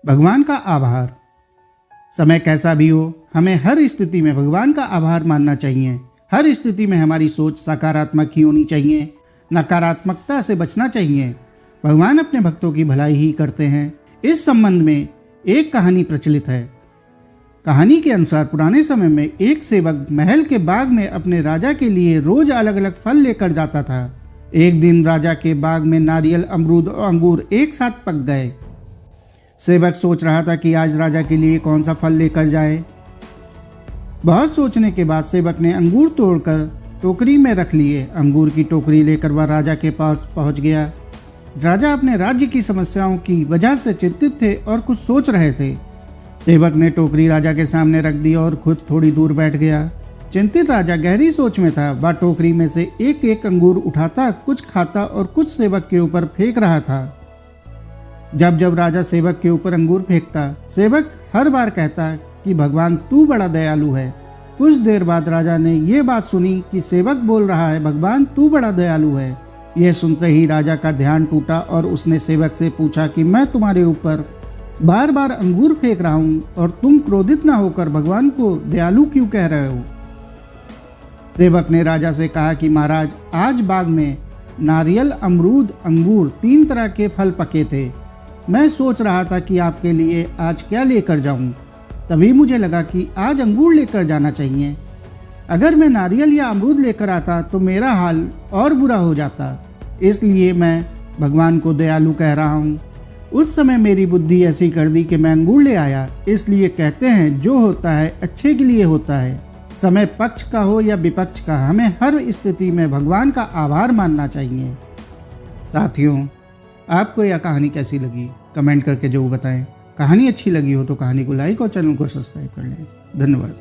भगवान का आभार। समय कैसा भी हो, हमें हर स्थिति में भगवान का आभार मानना चाहिए। हर स्थिति में हमारी सोच सकारात्मक ही होनी चाहिए, नकारात्मकता से बचना चाहिए। भगवान अपने भक्तों की भलाई ही करते हैं। इस संबंध में एक कहानी प्रचलित है। कहानी के अनुसार पुराने समय में एक सेवक महल के बाग में अपने राजा के लिए रोज अलग अलग फल लेकर जाता था। एक दिन राजा के बाग में नारियल, अमरूद और अंगूर एक साथ पक गए। सेवक सोच रहा था कि आज राजा के लिए कौन सा फल लेकर जाए। बहुत सोचने के बाद सेवक ने अंगूर तोड़कर टोकरी में रख लिए। अंगूर की टोकरी लेकर वह राजा के पास पहुंच गया। राजा अपने राज्य की समस्याओं की वजह से चिंतित थे और कुछ सोच रहे थे। सेवक ने टोकरी राजा के सामने रख दी और खुद थोड़ी दूर बैठ गया। चिंतित राजा गहरी सोच में था। वह टोकरी में से एक एक अंगूर उठाता, कुछ खाता और कुछ सेवक के ऊपर फेंक रहा था। जब जब राजा सेवक के ऊपर अंगूर फेंकता, सेवक हर बार कहता कि भगवान तू बड़ा दयालु है। कुछ देर बाद राजा ने यह बात सुनी कि सेवक बोल रहा है भगवान तू बड़ा दयालु है। यह सुनते ही राजा का ध्यान टूटा और उसने सेवक से पूछा कि मैं तुम्हारे ऊपर बार बार अंगूर फेंक रहा हूं और तुम क्रोधित ना होकर भगवान को दयालु क्यों कह रहे हो। सेवक ने राजा से कहा कि महाराज, आज बाग में नारियल, अमरूद, अंगूर 3 तरह के फल पके थे। मैं सोच रहा था कि आपके लिए आज क्या लेकर जाऊं। तभी मुझे लगा कि आज अंगूर लेकर जाना चाहिए। अगर मैं नारियल या अमरूद लेकर आता तो मेरा हाल और बुरा हो जाता। इसलिए मैं भगवान को दयालु कह रहा हूं। उस समय मेरी बुद्धि ऐसी कर दी कि मैं अंगूर ले आया। इसलिए कहते हैं जो होता है अच्छे के लिए होता है। समय पक्ष का हो या विपक्ष का, हमें हर स्थिति में भगवान का आभार मानना चाहिए। साथियों, आपको यह कहानी कैसी लगी कमेंट करके जरूर बताएं। कहानी अच्छी लगी हो तो कहानी को लाइक और चैनल को सब्सक्राइब कर लें। धन्यवाद।